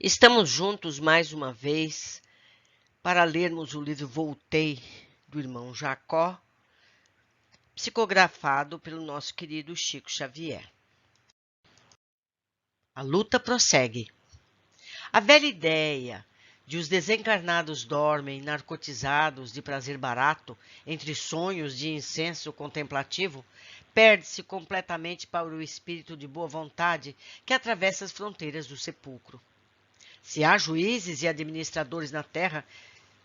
Estamos juntos mais uma vez para lermos o livro Voltei, do irmão Jacó, psicografado pelo nosso querido Chico Xavier. A luta prossegue. A velha ideia de os desencarnados dormem narcotizados de prazer barato entre sonhos de incenso contemplativo perde-se completamente para o espírito de boa vontade que atravessa as fronteiras do sepulcro. Se há juízes e administradores na terra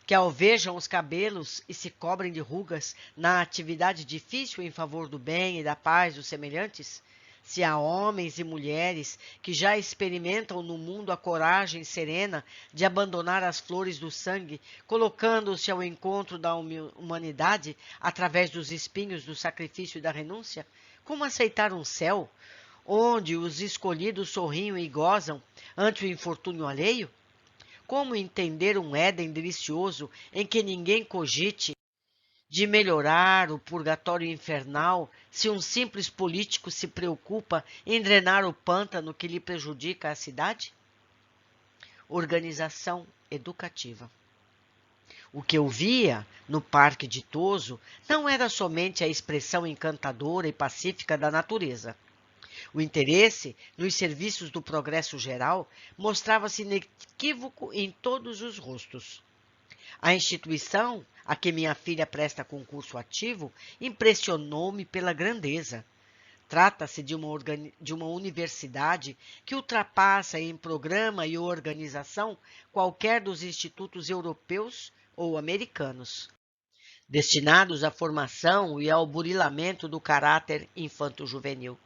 que alvejam os cabelos e se cobrem de rugas na atividade difícil em favor do bem e da paz dos semelhantes, se há homens e mulheres que já experimentam no mundo a coragem serena de abandonar as flores do sangue, colocando-se ao encontro da humanidade através dos espinhos do sacrifício e da renúncia, como aceitar um céu onde os escolhidos sorriam e gozam ante o infortúnio alheio? Como entender um Éden delicioso em que ninguém cogite de melhorar o purgatório infernal se um simples político se preocupa em drenar o pântano que lhe prejudica a cidade? Organização educativa. O que eu via no Parque Ditoso não era somente a expressão encantadora e pacífica da natureza. O interesse nos serviços do progresso geral mostrava-se inequívoco em todos os rostos. A instituição a que minha filha presta concurso ativo impressionou-me pela grandeza. Trata-se de uma universidade que ultrapassa em programa e organização qualquer dos institutos europeus ou americanos, destinados à formação e ao burilamento do caráter infanto-juvenil.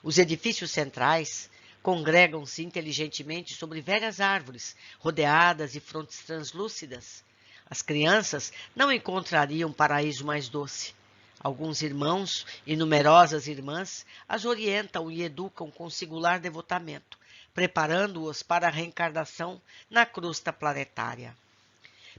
Os edifícios centrais congregam-se inteligentemente sobre velhas árvores, rodeadas de frontes translúcidas. As crianças não encontrariam paraíso mais doce. Alguns irmãos e numerosas irmãs as orientam e educam com singular devotamento, preparando-os para a reencarnação na crosta planetária.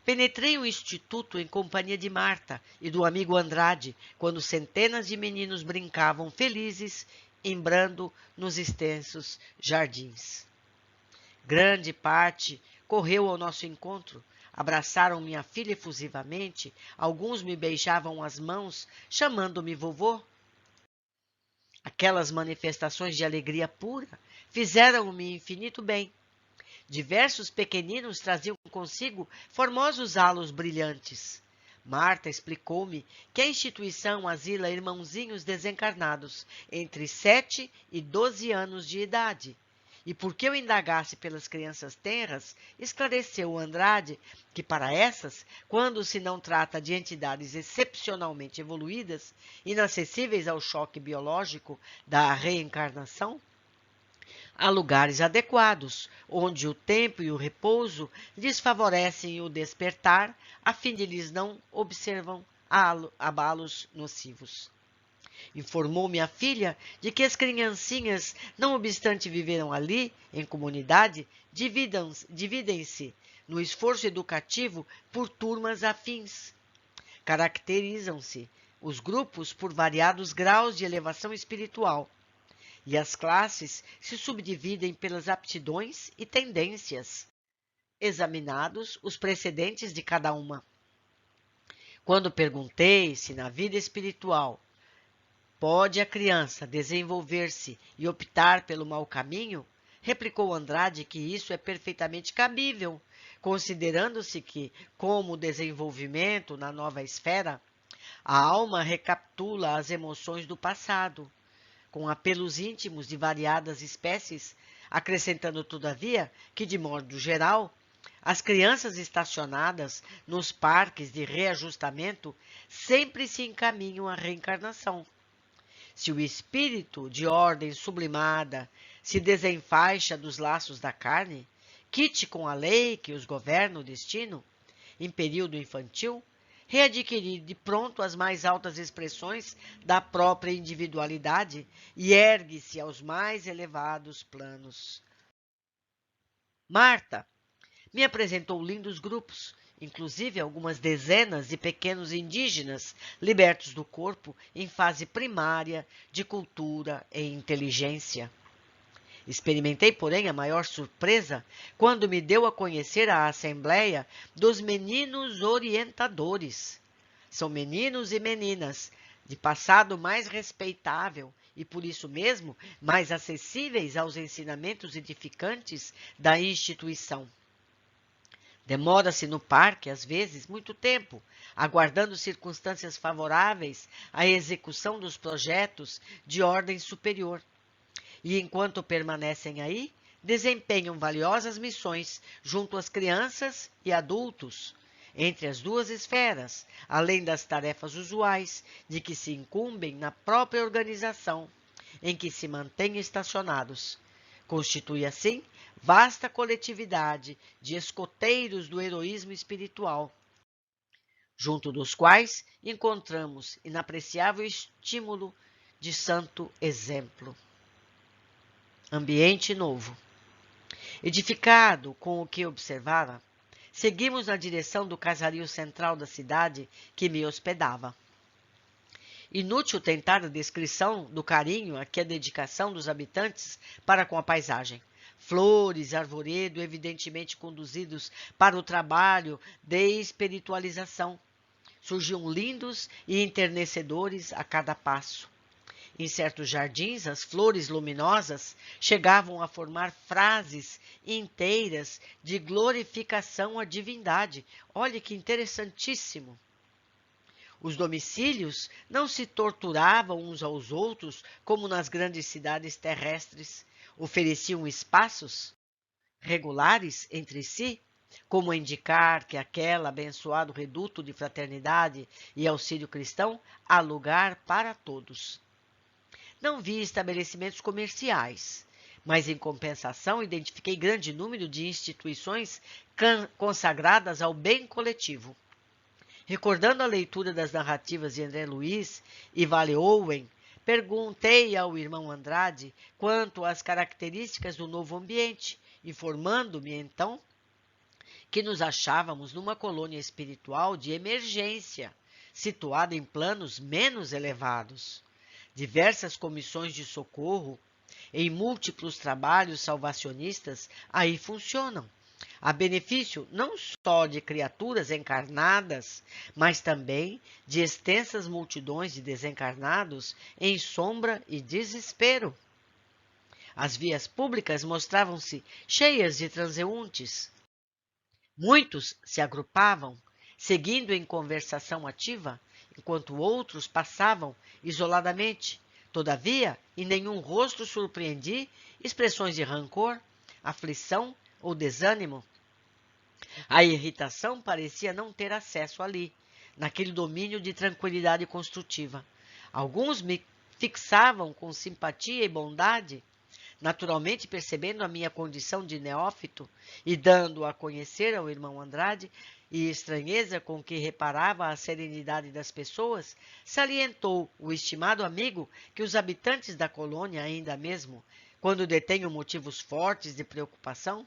Penetrei o instituto em companhia de Marta e do amigo Andrade, quando centenas de meninos brincavam felizes, embrando nos extensos jardins. Grande parte correu ao nosso encontro, abraçaram minha filha efusivamente, alguns me beijavam as mãos, chamando-me vovô. Aquelas manifestações de alegria pura fizeram-me infinito bem. Diversos pequeninos traziam consigo formosos halos brilhantes. Marta explicou-me que a instituição asila irmãozinhos desencarnados entre 7 e 12 anos de idade. E porque eu indagasse pelas crianças tenras, esclareceu Andrade que para essas, quando se não trata de entidades excepcionalmente evoluídas, inacessíveis ao choque biológico da reencarnação, há lugares adequados, onde o tempo e o repouso lhes favorecem o despertar, a fim de lhes não observam abalos nocivos. Informou-me a filha de que as criancinhas, não obstante viveram ali, em comunidade, dividem-se no esforço educativo por turmas afins. Caracterizam-se os grupos por variados graus de elevação espiritual, e as classes se subdividem pelas aptidões e tendências, examinados os precedentes de cada uma. Quando perguntei se na vida espiritual pode a criança desenvolver-se e optar pelo mau caminho, replicou Andrade que isso é perfeitamente cabível, considerando-se que, como desenvolvimento na nova esfera, a alma recapitula as emoções do passado, com apelos íntimos de variadas espécies, acrescentando, todavia, que, de modo geral, as crianças estacionadas nos parques de reajustamento sempre se encaminham à reencarnação. Se o espírito de ordem sublimada se desenfaixa dos laços da carne, quite com a lei que os governa o destino, em período infantil, readquirir de pronto as mais altas expressões da própria individualidade e ergue-se aos mais elevados planos. Marta me apresentou lindos grupos, inclusive algumas dezenas de pequenos indígenas libertos do corpo em fase primária de cultura e inteligência. Experimentei, porém, a maior surpresa quando me deu a conhecer a assembleia dos meninos orientadores. São meninos e meninas de passado mais respeitável e, por isso mesmo, mais acessíveis aos ensinamentos edificantes da instituição. Demora-se no parque, às vezes, muito tempo, aguardando circunstâncias favoráveis à execução dos projetos de ordem superior. E enquanto permanecem aí, desempenham valiosas missões junto às crianças e adultos, entre as duas esferas, além das tarefas usuais de que se incumbem na própria organização em que se mantêm estacionados. Constitui, assim, vasta coletividade de escoteiros do heroísmo espiritual, junto dos quais encontramos inapreciável estímulo de santo exemplo. Ambiente novo. Edificado com o que observava, seguimos na direção do casario central da cidade que me hospedava. Inútil tentar a descrição do carinho a que a dedicação dos habitantes para com a paisagem. Flores, arvoredo, evidentemente conduzidos para o trabalho de espiritualização. Surgiam lindos e enternecedores a cada passo. Em certos jardins, as flores luminosas chegavam a formar frases inteiras de glorificação à divindade. Olha que interessantíssimo! Os domicílios não se torturavam uns aos outros como nas grandes cidades terrestres. Ofereciam espaços regulares entre si, como a indicar que aquele abençoado reduto de fraternidade e auxílio cristão há lugar para todos. Não vi estabelecimentos comerciais, mas, em compensação, identifiquei grande número de instituições consagradas ao bem coletivo. Recordando a leitura das narrativas de André Luiz e Vale Owen, perguntei ao irmão Andrade quanto às características do novo ambiente, informando-me, então, que nos achávamos numa colônia espiritual de emergência, situada em planos menos elevados. Diversas comissões de socorro em múltiplos trabalhos salvacionistas aí funcionam, a benefício não só de criaturas encarnadas, mas também de extensas multidões de desencarnados em sombra e desespero. As vias públicas mostravam-se cheias de transeuntes. Muitos se agrupavam, seguindo em conversação ativa, enquanto outros passavam isoladamente. Todavia, em nenhum rosto surpreendi expressões de rancor, aflição ou desânimo. A irritação parecia não ter acesso ali, naquele domínio de tranquilidade construtiva. Alguns me fixavam com simpatia e bondade, naturalmente percebendo a minha condição de neófito e dando a conhecer ao irmão Andrade e estranheza com que reparava a serenidade das pessoas, salientou o estimado amigo que os habitantes da colônia, ainda mesmo, quando detenham motivos fortes de preocupação,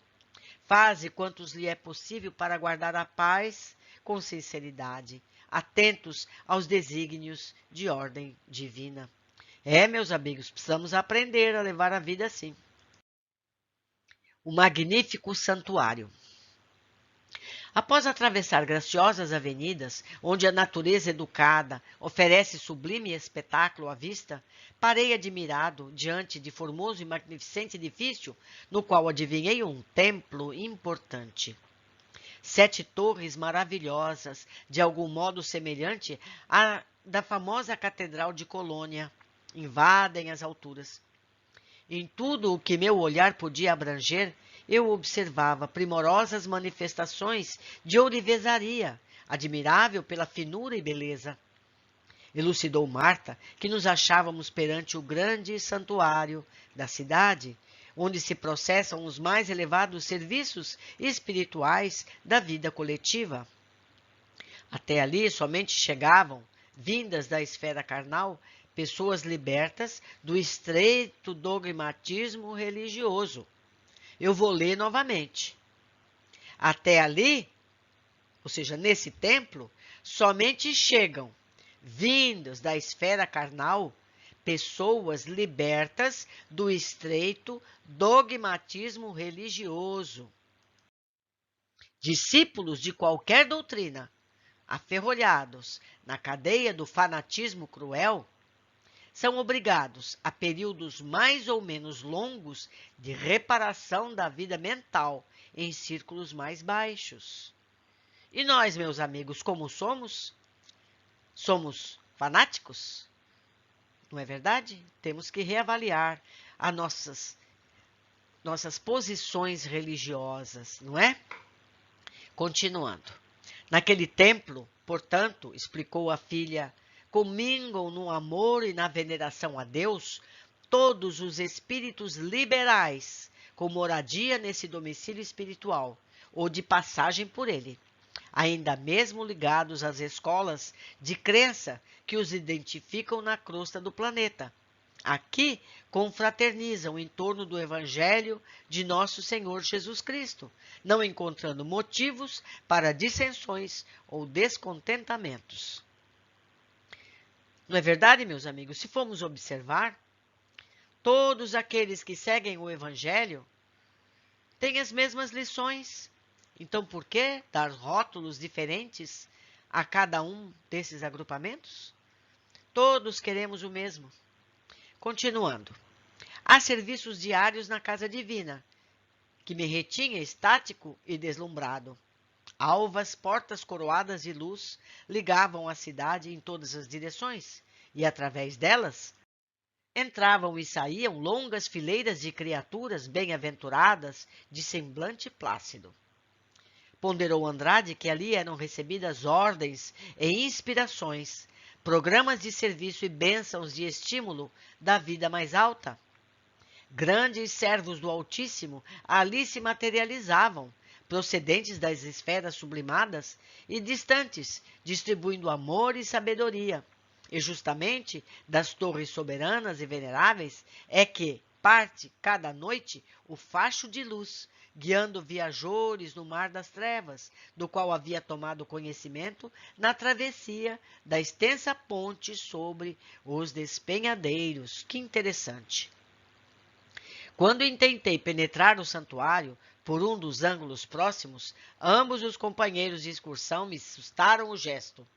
faze quantos lhe é possível para guardar a paz com sinceridade, atentos aos desígnios de ordem divina. Meus amigos, precisamos aprender a levar a vida assim. O magnífico santuário. Após atravessar graciosas avenidas, onde a natureza educada oferece sublime espetáculo à vista, parei admirado diante de formoso e magnificente edifício, no qual adivinhei um templo importante. 7 torres maravilhosas, de algum modo semelhante à da famosa Catedral de Colônia, invadem as alturas. Em tudo o que meu olhar podia abranger, eu observava primorosas manifestações de ourivesaria, admirável pela finura e beleza. Elucidou Marta que nos achávamos perante o grande santuário da cidade, onde se processam os mais elevados serviços espirituais da vida coletiva. Até ali somente chegavam, vindas da esfera carnal, pessoas libertas do estreito dogmatismo religioso. Eu vou ler novamente. Até ali, ou seja, nesse templo, somente chegam, vindos da esfera carnal, pessoas libertas do estreito dogmatismo religioso. Discípulos de qualquer doutrina, aferrolhados na cadeia do fanatismo cruel, são obrigados a períodos mais ou menos longos de reparação da vida mental em círculos mais baixos. E nós, meus amigos, como somos? Somos fanáticos? Não é verdade? Temos que reavaliar as nossas posições religiosas, não é? Continuando. Naquele templo, portanto, explicou a filha, comingam no amor e na veneração a Deus todos os espíritos liberais com moradia nesse domicílio espiritual ou de passagem por ele, ainda mesmo ligados às escolas de crença que os identificam na crosta do planeta. Aqui confraternizam em torno do Evangelho de nosso Senhor Jesus Cristo, não encontrando motivos para dissensões ou descontentamentos. Não é verdade, meus amigos? Se formos observar, todos aqueles que seguem o Evangelho têm as mesmas lições. Então, por que dar rótulos diferentes a cada um desses agrupamentos? Todos queremos o mesmo. Continuando. Há serviços diários na Casa Divina, que me retinha estático e deslumbrado. Alvas portas coroadas de luz ligavam a cidade em todas as direções, e através delas entravam e saíam longas fileiras de criaturas bem-aventuradas de semblante plácido. Ponderou Andrade que ali eram recebidas ordens e inspirações, programas de serviço e bênçãos de estímulo da vida mais alta. Grandes servos do Altíssimo ali se materializavam, procedentes das esferas sublimadas e distantes, distribuindo amor e sabedoria. E justamente das torres soberanas e veneráveis é que parte cada noite o facho de luz, guiando viajores no mar das trevas, do qual havia tomado conhecimento na travessia da extensa ponte sobre os despenhadeiros. Que interessante! Quando intentei penetrar o santuário por um dos ângulos próximos, ambos os companheiros de excursão me sustaram o gesto.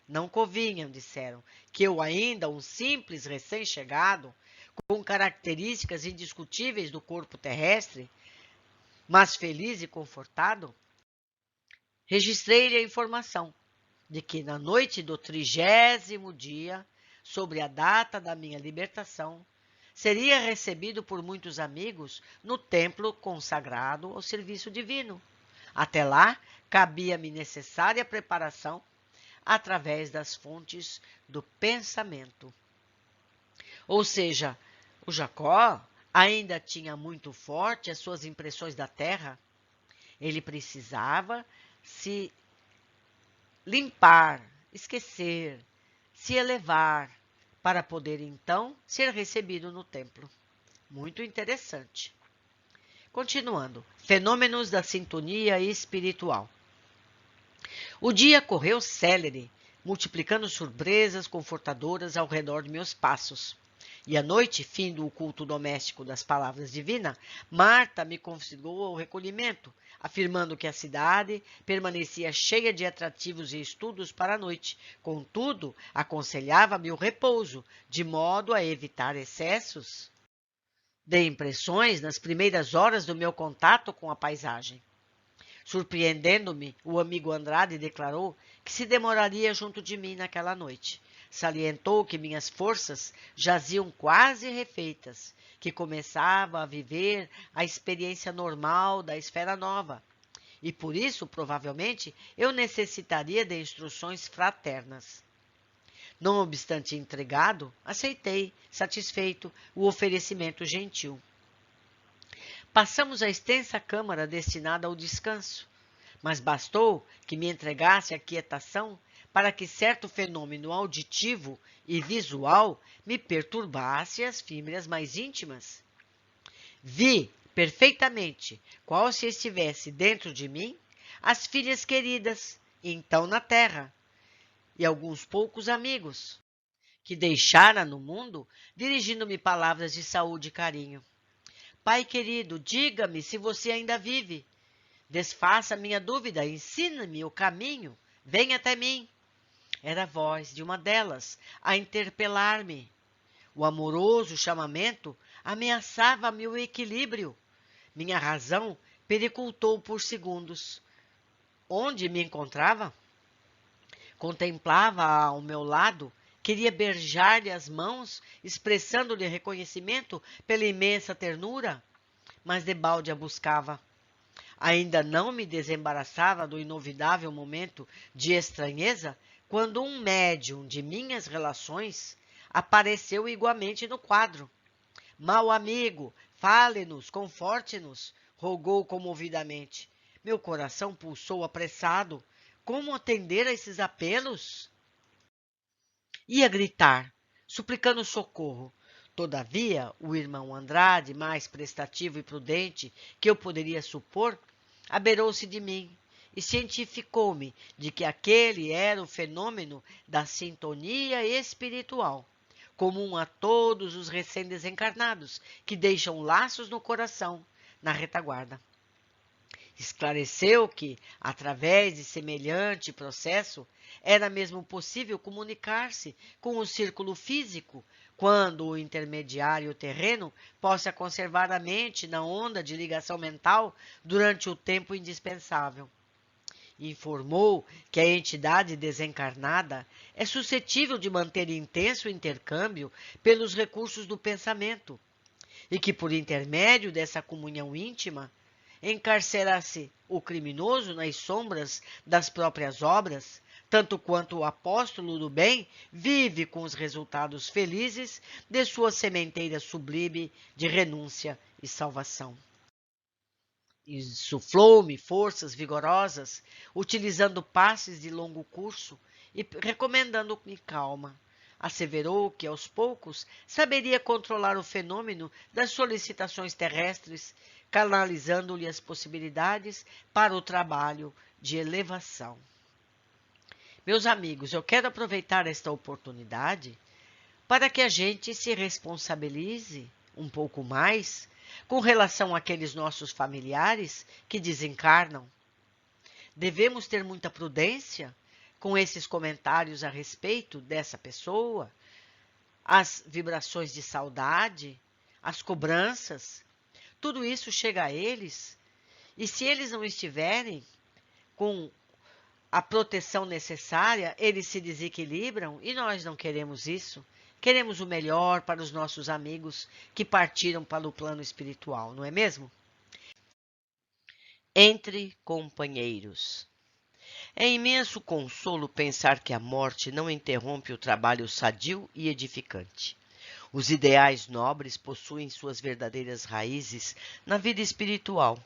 Não convinham, disseram, que eu ainda, um simples recém-chegado, com características indiscutíveis do corpo terrestre, mas feliz e confortado, registrei-lhe a informação de que na noite do 30º dia, sobre a data da minha libertação, seria recebido por muitos amigos no templo consagrado ao serviço divino. Até lá, cabia-me necessária preparação através das fontes do pensamento. Ou seja, o Jacó ainda tinha muito forte as suas impressões da terra. Ele precisava se limpar, esquecer, se elevar, para poder então ser recebido no templo. Muito interessante. Continuando, fenômenos da sintonia espiritual. O dia correu célere, multiplicando surpresas confortadoras ao redor de meus passos. E à noite, findo o culto doméstico das palavras divinas, Marta me convidou ao recolhimento, afirmando que a cidade permanecia cheia de atrativos e estudos para a noite. Contudo, aconselhava-me o repouso, de modo a evitar excessos de impressões nas primeiras horas do meu contato com a paisagem. Surpreendendo-me, o amigo Andrade declarou que se demoraria junto de mim naquela noite. Salientou que minhas forças jaziam quase refeitas, que começava a viver a experiência normal da esfera nova, e por isso, provavelmente, eu necessitaria de instruções fraternas. Não obstante intrigado, aceitei, satisfeito, o oferecimento gentil. Passamos a extensa câmara destinada ao descanso, mas bastou que me entregasse a quietação para que certo fenômeno auditivo e visual me perturbasse as fibras mais íntimas. Vi perfeitamente, qual se estivesse dentro de mim, as filhas queridas, então na terra, e alguns poucos amigos, que deixara no mundo, dirigindo-me palavras de saúde e carinho. Pai querido, diga-me se você ainda vive. Desfaça minha dúvida, ensine-me o caminho, venha até mim. Era a voz de uma delas a interpelar-me. O amoroso chamamento ameaçava meu equilíbrio. Minha razão pericultou por segundos. Onde me encontrava? Contemplava ao meu lado, queria beijar-lhe as mãos, expressando-lhe reconhecimento pela imensa ternura, mas debalde a buscava. Ainda não me desembaraçava do inovidável momento de estranheza, quando um médium de minhas relações apareceu igualmente no quadro. Mau amigo, fale-nos, conforte-nos, rogou comovidamente. Meu coração pulsou apressado. Como atender a esses apelos? Ia gritar, suplicando socorro. Todavia, o irmão Andrade, mais prestativo e prudente que eu poderia supor, abeirou-se de mim e cientificou-me de que aquele era o fenômeno da sintonia espiritual, comum a todos os recém-desencarnados que deixam laços no coração, na retaguarda. Esclareceu que, através de semelhante processo, era mesmo possível comunicar-se com o círculo físico, quando o intermediário terreno possa conservar a mente na onda de ligação mental durante o tempo indispensável. Informou que a entidade desencarnada é suscetível de manter intenso intercâmbio pelos recursos do pensamento e que, por intermédio dessa comunhão íntima, encarcera-se o criminoso nas sombras das próprias obras, tanto quanto o apóstolo do bem vive com os resultados felizes de sua sementeira sublime de renúncia e salvação. Insuflou-me forças vigorosas, utilizando passes de longo curso e recomendando-me calma. Asseverou que, aos poucos, saberia controlar o fenômeno das solicitações terrestres, canalizando-lhe as possibilidades para o trabalho de elevação. Meus amigos, eu quero aproveitar esta oportunidade para que a gente se responsabilize um pouco mais com relação àqueles nossos familiares que desencarnam. Devemos ter muita prudência com esses comentários a respeito dessa pessoa, as vibrações de saudade, as cobranças, tudo isso chega a eles, e se eles não estiverem com a proteção necessária, eles se desequilibram e nós não queremos isso. Queremos o melhor para os nossos amigos que partiram para o plano espiritual, não é mesmo? Entre companheiros. É imenso consolo pensar que a morte não interrompe o trabalho sadio e edificante. Os ideais nobres possuem suas verdadeiras raízes na vida espiritual.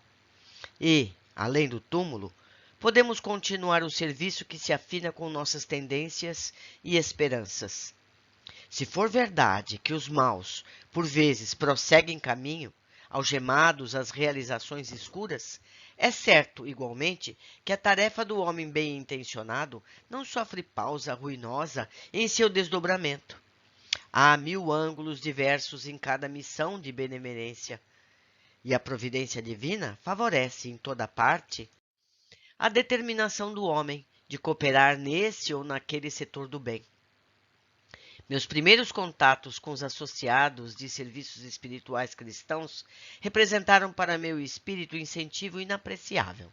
E, além do túmulo, podemos continuar o serviço que se afina com nossas tendências e esperanças. Se for verdade que os maus, por vezes, prosseguem caminho, algemados às realizações escuras, é certo, igualmente, que a tarefa do homem bem-intencionado não sofre pausa ruinosa em seu desdobramento. Há 1000 ângulos diversos em cada missão de benemerência, e a providência divina favorece em toda parte a determinação do homem de cooperar nesse ou naquele setor do bem. Meus primeiros contatos com os associados de serviços espirituais cristãos representaram para meu espírito incentivo inapreciável.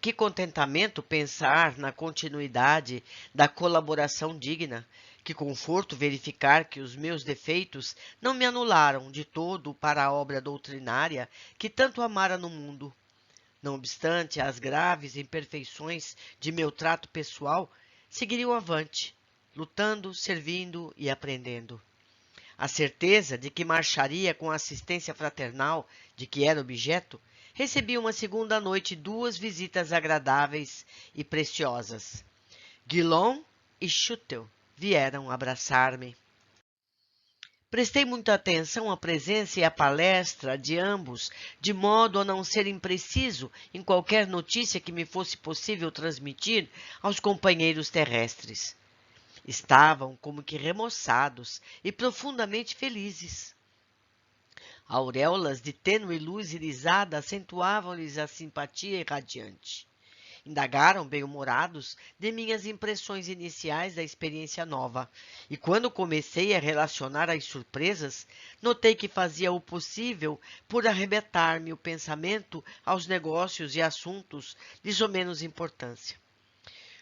Que contentamento pensar na continuidade da colaboração digna, que conforto verificar que os meus defeitos não me anularam de todo para a obra doutrinária que tanto amara no mundo. Não obstante as graves imperfeições de meu trato pessoal, seguiriam avante, lutando, servindo e aprendendo. A certeza de que marcharia com a assistência fraternal de que era objeto, recebi uma segunda noite 2 visitas agradáveis e preciosas. Guillaume e Schutel vieram abraçar-me. Prestei muita atenção à presença e à palestra de ambos, de modo a não ser impreciso em qualquer notícia que me fosse possível transmitir aos companheiros terrestres. Estavam como que remoçados e profundamente felizes. Auréolas de tênue luz irisada acentuavam-lhes a simpatia irradiante. Indagaram, bem-humorados, de minhas impressões iniciais da experiência nova, e quando comecei a relacionar as surpresas, notei que fazia o possível por arrebatar-me o pensamento aos negócios e assuntos de somenos importância.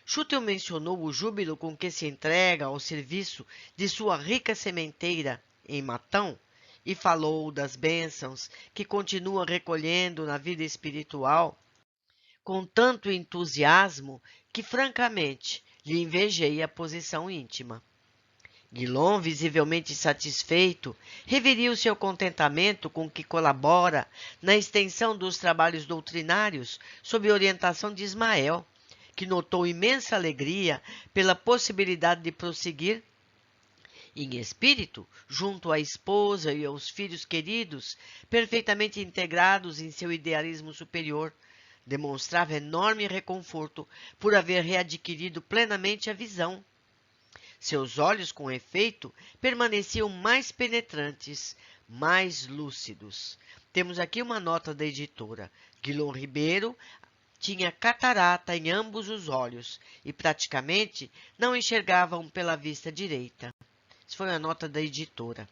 Schutel mencionou o júbilo com que se entrega ao serviço de sua rica sementeira em Matão e falou das bênçãos que continua recolhendo na vida espiritual com tanto entusiasmo que, francamente, lhe invejei a posição íntima. Guilom, visivelmente satisfeito, reveriu seu contentamento com que colabora na extensão dos trabalhos doutrinários sob orientação de Ismael, que notou imensa alegria pela possibilidade de prosseguir em espírito, junto à esposa e aos filhos queridos, perfeitamente integrados em seu idealismo superior, demonstrava enorme reconforto por haver readquirido plenamente a visão. Seus olhos, com efeito, permaneciam mais penetrantes, mais lúcidos. Temos aqui uma nota da editora. Guilom Ribeiro tinha catarata em ambos os olhos e praticamente não enxergavam pela vista direita. Isso foi a nota da editora.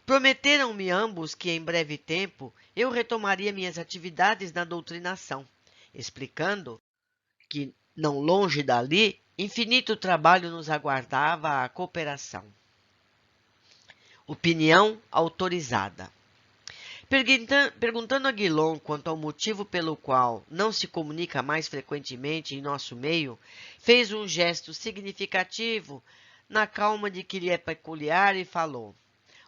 Prometeram-me ambos que, em breve tempo, eu retomaria minhas atividades na doutrinação, explicando que, não longe dali, infinito trabalho nos aguardava a cooperação. Opinião autorizada. Perguntando a Guilom quanto ao motivo pelo qual não se comunica mais frequentemente em nosso meio, fez um gesto significativo na calma de que lhe é peculiar e falou: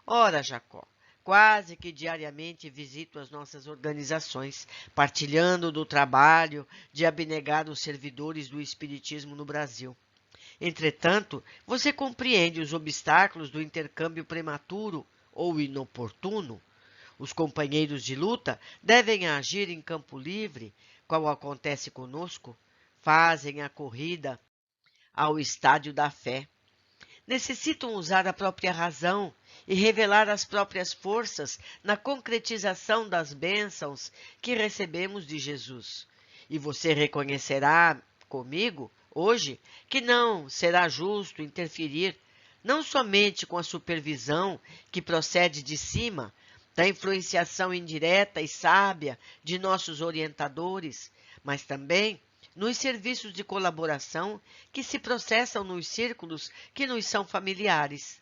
Ora, Jacó, quase que diariamente visito as nossas organizações, partilhando do trabalho de abnegados servidores do Espiritismo no Brasil. Entretanto, você compreende os obstáculos do intercâmbio prematuro ou inoportuno? Os companheiros de luta devem agir em campo livre, qual acontece conosco, fazem a corrida ao estádio da fé. Necessitam usar a própria razão e revelar as próprias forças na concretização das bênçãos que recebemos de Jesus. E você reconhecerá comigo, hoje, que não será justo interferir não somente com a supervisão que procede de cima, da influenciação indireta e sábia de nossos orientadores, mas também nos serviços de colaboração que se processam nos círculos que nos são familiares.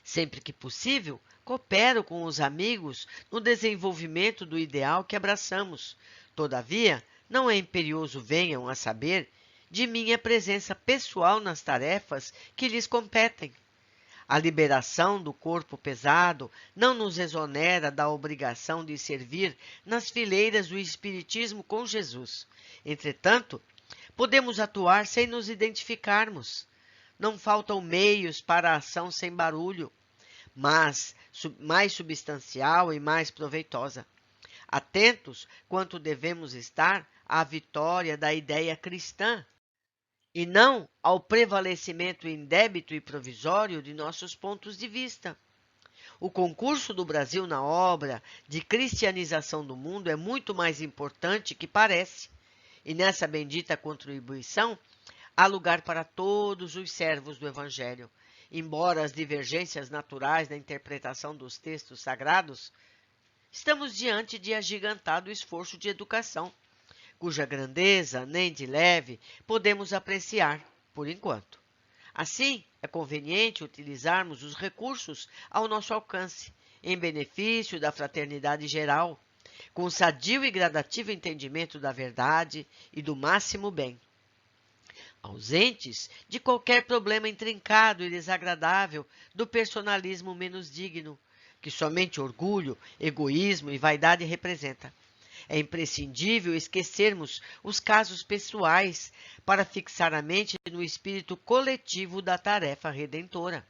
Sempre que possível, coopero com os amigos no desenvolvimento do ideal que abraçamos. Todavia, não é imperioso venham a saber de minha presença pessoal nas tarefas que lhes competem. A liberação do corpo pesado não nos exonera da obrigação de servir nas fileiras do Espiritismo com Jesus. Entretanto, podemos atuar sem nos identificarmos. Não faltam meios para a ação sem barulho, mas mais substancial e mais proveitosa. Atentos quanto devemos estar à vitória da ideia cristã, e não ao prevalecimento indébito e provisório de nossos pontos de vista. O concurso do Brasil na obra de cristianização do mundo é muito mais importante que parece, e nessa bendita contribuição há lugar para todos os servos do Evangelho. Embora as divergências naturais na interpretação dos textos sagrados, estamos diante de agigantado esforço de educação, cuja grandeza, nem de leve, podemos apreciar, por enquanto. Assim, é conveniente utilizarmos os recursos ao nosso alcance, em benefício da fraternidade geral, com sadio e gradativo entendimento da verdade e do máximo bem. Ausentes de qualquer problema intrincado e desagradável do personalismo menos digno, que somente orgulho, egoísmo e vaidade representa. É imprescindível esquecermos os casos pessoais para fixar a mente no espírito coletivo da tarefa redentora.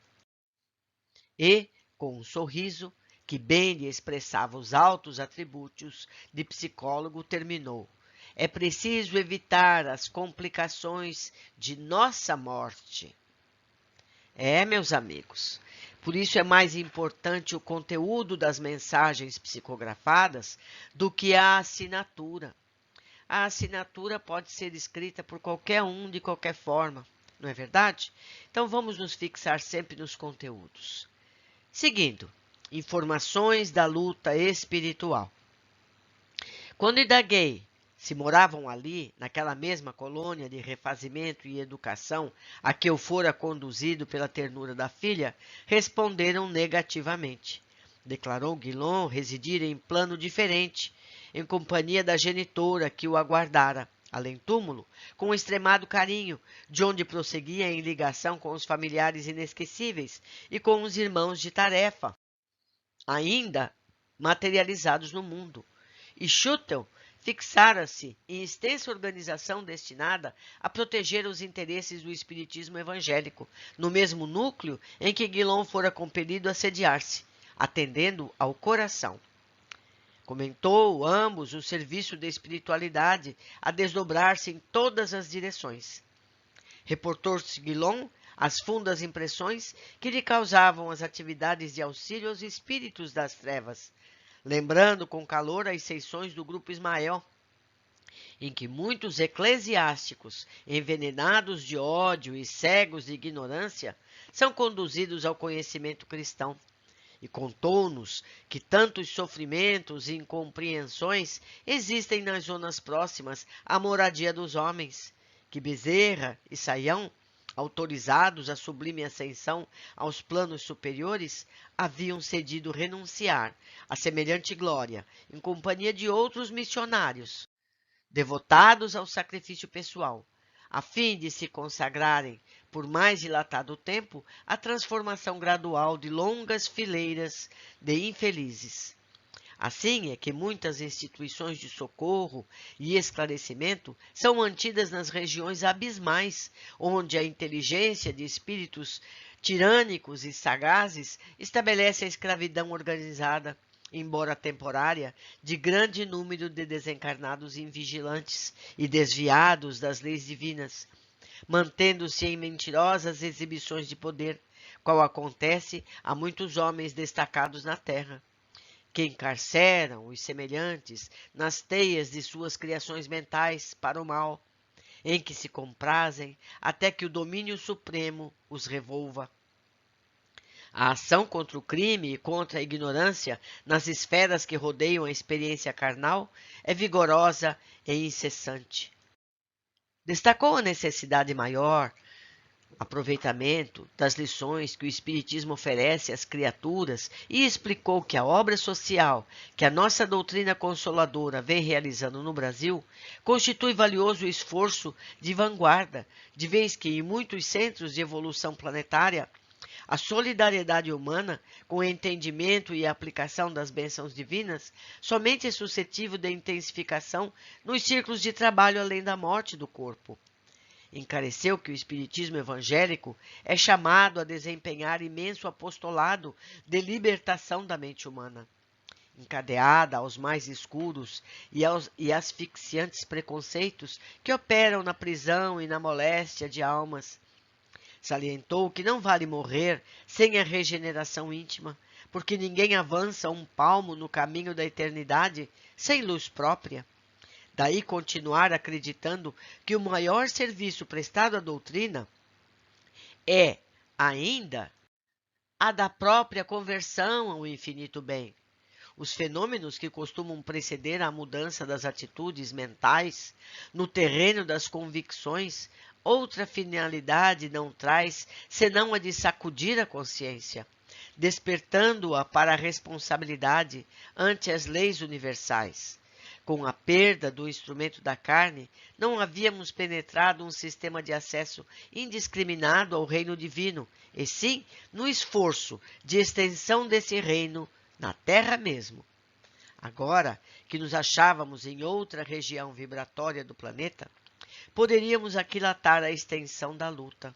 E, com um sorriso, que bem lhe expressava os altos atributos de psicólogo, terminou. É preciso evitar as complicações de nossa morte. Meus amigos, por isso é mais importante o conteúdo das mensagens psicografadas do que a assinatura. A assinatura pode ser escrita por qualquer um de qualquer forma, não é verdade? Então vamos nos fixar sempre nos conteúdos. Seguindo, informações da luta espiritual. Quando indaguei se moravam ali, naquela mesma colônia de refazimento e educação a que eu fora conduzido pela ternura da filha, responderam negativamente. Declarou Guilhom residir em plano diferente, em companhia da genitora que o aguardara, além túmulo, com extremado carinho, de onde prosseguia em ligação com os familiares inesquecíveis e com os irmãos de tarefa, ainda materializados no mundo. E Schutel fixara-se em extensa organização destinada a proteger os interesses do espiritismo evangélico, no mesmo núcleo em que Guilhom fora compelido a sediar-se, atendendo ao coração. Comentou ambos o serviço de espiritualidade a desdobrar-se em todas as direções. Reportou-se Guilhom as fundas impressões que lhe causavam as atividades de auxílio aos espíritos das trevas, lembrando com calor as seições do grupo Ismael, em que muitos eclesiásticos, envenenados de ódio e cegos de ignorância, são conduzidos ao conhecimento cristão. E contou-nos que tantos sofrimentos e incompreensões existem nas zonas próximas à moradia dos homens, que Bezerra e Saião, autorizados à sublime ascensão aos planos superiores, haviam cedido renunciar a semelhante glória em companhia de outros missionários, devotados ao sacrifício pessoal, a fim de se consagrarem por mais dilatado tempo à transformação gradual de longas fileiras de infelizes. Assim é que muitas instituições de socorro e esclarecimento são mantidas nas regiões abismais, onde a inteligência de espíritos tirânicos e sagazes estabelece a escravidão organizada, embora temporária, de grande número de desencarnados invigilantes e desviados das leis divinas, mantendo-se em mentirosas exibições de poder, qual acontece a muitos homens destacados na terra, que encarceram os semelhantes nas teias de suas criações mentais para o mal, em que se comprazem até que o domínio supremo os revolva. A ação contra o crime e contra a ignorância nas esferas que rodeiam a experiência carnal é vigorosa e incessante. Destacou a necessidade maior aproveitamento das lições que o Espiritismo oferece às criaturas e explicou que a obra social que a nossa doutrina consoladora vem realizando no Brasil constitui valioso esforço de vanguarda, de vez que em muitos centros de evolução planetária a solidariedade humana, com o entendimento e a aplicação das bênçãos divinas, somente é suscetível de intensificação nos círculos de trabalho além da morte do corpo. Encareceu que o espiritismo evangélico é chamado a desempenhar imenso apostolado de libertação da mente humana, encadeada aos mais escuros e asfixiantes preconceitos que operam na prisão e na moléstia de almas. Salientou que não vale morrer sem a regeneração íntima, porque ninguém avança um palmo no caminho da eternidade sem luz própria. Daí continuar acreditando que o maior serviço prestado à doutrina é, ainda, a da própria conversão ao infinito bem. Os fenômenos que costumam preceder a mudança das atitudes mentais no terreno das convicções, outra finalidade não traz senão a de sacudir a consciência, despertando-a para a responsabilidade ante as leis universais. Com a perda do instrumento da carne, não havíamos penetrado um sistema de acesso indiscriminado ao reino divino, e sim no esforço de extensão desse reino na terra mesmo. Agora que nos achávamos em outra região vibratória do planeta, poderíamos aquilatar a extensão da luta.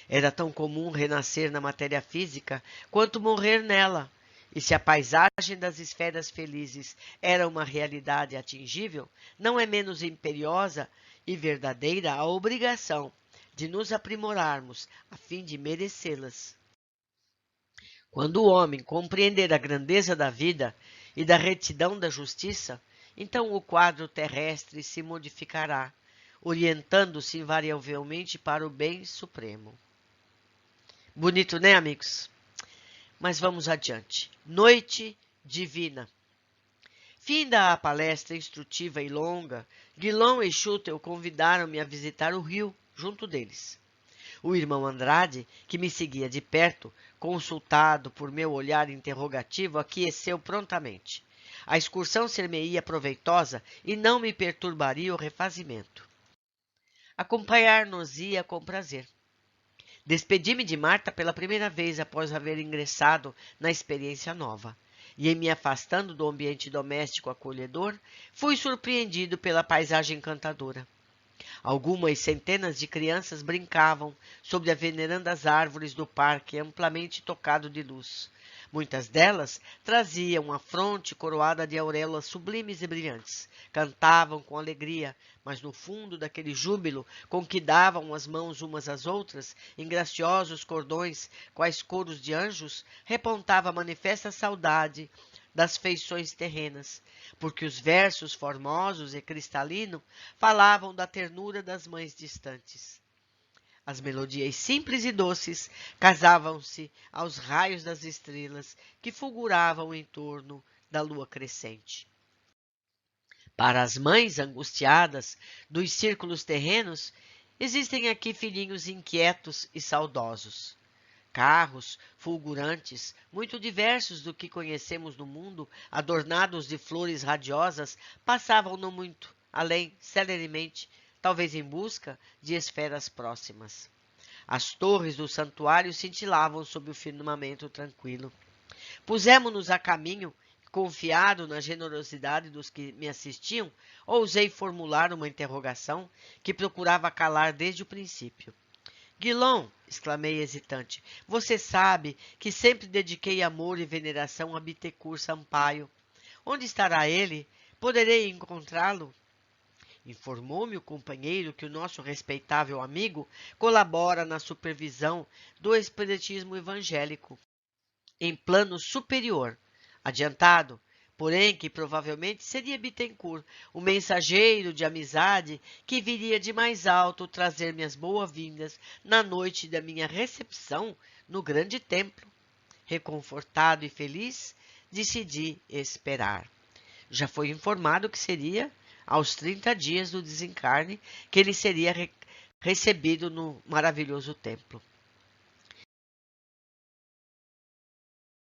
Era tão comum renascer na matéria física quanto morrer nela. E se a paisagem das esferas felizes era uma realidade atingível, não é menos imperiosa e verdadeira a obrigação de nos aprimorarmos a fim de merecê-las. Quando o homem compreender a grandeza da vida e da retidão da justiça, então o quadro terrestre se modificará, orientando-se invariavelmente para o bem supremo. Bonito, né, amigos? Mas vamos adiante. Noite divina. Finda a palestra instrutiva e longa, Guilom e Schutel convidaram-me a visitar o rio junto deles. O irmão Andrade, que me seguia de perto, consultado por meu olhar interrogativo, aqueceu prontamente. A excursão ser-me-ia proveitosa e não me perturbaria o refazimento. Acompanhar-nos-ia com prazer. Despedi-me de Marta pela primeira vez após haver ingressado na experiência nova. E em me afastando do ambiente doméstico acolhedor, fui surpreendido pela paisagem encantadora. Algumas centenas de crianças brincavam sobre as venerandas árvores do parque amplamente tocado de luz. Muitas delas traziam a fronte coroada de auréolas sublimes e brilhantes. Cantavam com alegria, mas no fundo daquele júbilo com que davam as mãos umas às outras, em graciosos cordões, quais coros de anjos, repontava a manifesta saudade das feições terrenas, porque os versos formosos e cristalinos falavam da ternura das mães distantes. As melodias simples e doces casavam-se aos raios das estrelas que fulguravam em torno da lua crescente. Para as mães angustiadas dos círculos terrenos, existem aqui filhinhos inquietos e saudosos. Carros fulgurantes, muito diversos do que conhecemos no mundo, adornados de flores radiosas, passavam não muito além, celeremente, talvez em busca de esferas próximas. As torres do santuário cintilavam sob o firmamento tranquilo. Pusemo-nos a caminho, confiado na generosidade dos que me assistiam, ousei formular uma interrogação que procurava calar desde o princípio. Guilom, exclamei hesitante, você sabe que sempre dediquei amor e veneração a Bittencourt Sampaio. Onde estará ele? Poderei encontrá-lo? Informou-me o companheiro que o nosso respeitável amigo colabora na supervisão do espiritismo evangélico, em plano superior, adiantado, porém que provavelmente seria Bittencourt, o mensageiro de amizade que viria de mais alto trazer-me as boas-vindas na noite da minha recepção no grande templo. Reconfortado e feliz, decidi esperar. Já foi informado que seria aos 30 dias do desencarne que ele seria recebido no maravilhoso templo.